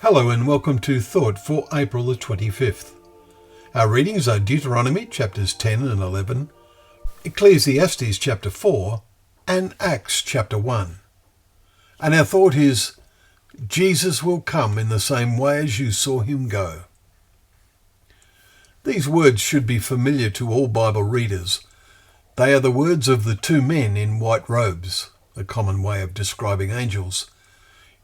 Hello and welcome to Thought for April the 25th. Our readings are Deuteronomy chapters 10 and 11, Ecclesiastes chapter 4 and Acts chapter 1. And our thought is, Jesus will come in the same way as you saw him go. These words should be familiar to all Bible readers. They are the words of the two men in white robes, a common way of describing angels.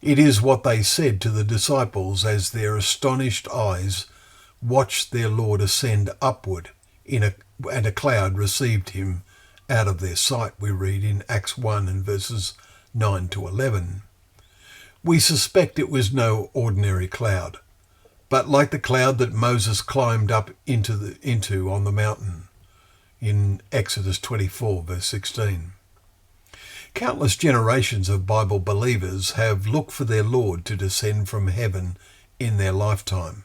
It is what they said to the disciples as their astonished eyes watched their Lord ascend upward and a cloud received him out of their sight, we read in Acts 1 and verses 9 to 11. We suspect it was no ordinary cloud, but like the cloud that Moses climbed up into on the mountain in Exodus 24 verse 16. Countless generations of Bible believers have looked for their Lord to descend from heaven in their lifetime.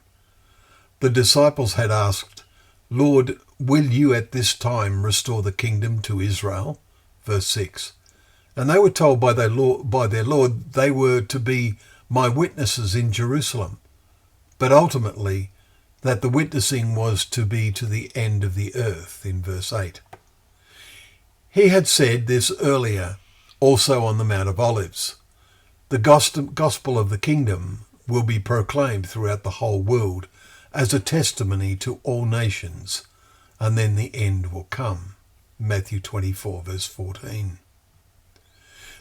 The disciples had asked, "Lord, will you at this time restore the kingdom to Israel?" Verse 6. And they were told by their Lord they were to be my witnesses in Jerusalem, but ultimately that the witnessing was to be to the end of the earth in verse 8. He had said this earlier, also on the Mount of Olives. The gospel of the kingdom will be proclaimed throughout the whole world as a testimony to all nations, and then the end will come. Matthew 24 verse 14.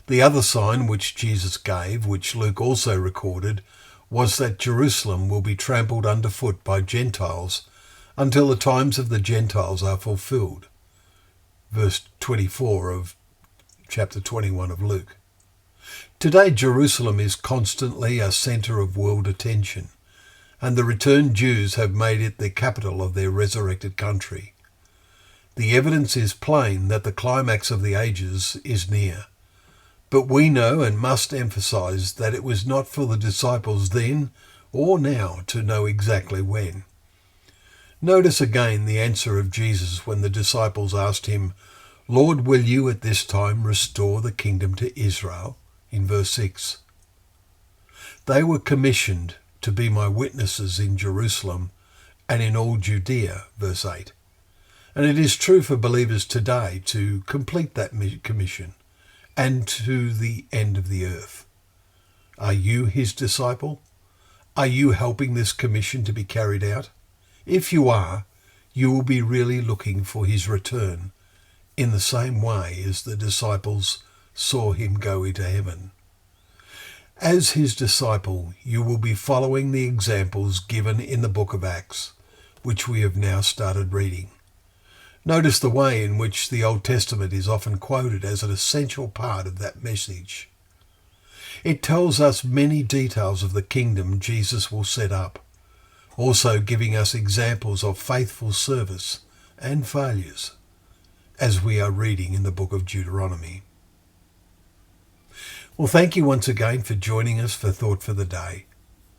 The other sign which Jesus gave, which Luke also recorded, was that Jerusalem will be trampled underfoot by Gentiles until the times of the Gentiles are fulfilled. Verse 24 of chapter 21 of Luke. Today Jerusalem is constantly a centre of world attention, and the returned Jews have made it the capital of their resurrected country. The evidence is plain that the climax of the ages is near, but we know and must emphasize that it was not for the disciples then or now to know exactly when. Notice again the answer of Jesus when the disciples asked him, "Lord, will you at this time restore the kingdom to Israel?" in verse 6. They were commissioned to be my witnesses in Jerusalem and in all Judea, verse 8. And it is true for believers today to complete that commission and to the end of the earth. Are you his disciple? Are you helping this commission to be carried out? If you are, you will be really looking for his return in the same way as the disciples saw him go into heaven. As his disciple, you will be following the examples given in the book of Acts, which we have now started reading. Notice the way in which the Old Testament is often quoted as an essential part of that message. It tells us many details of the kingdom Jesus will set up, also giving us examples of faithful service and failures, as we are reading in the book of Deuteronomy. Well, thank you once again for joining us for Thought for the Day,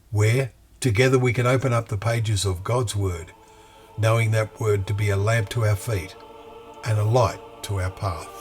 where together we can open up the pages of God's Word, knowing that Word to be a lamp to our feet and a light to our path.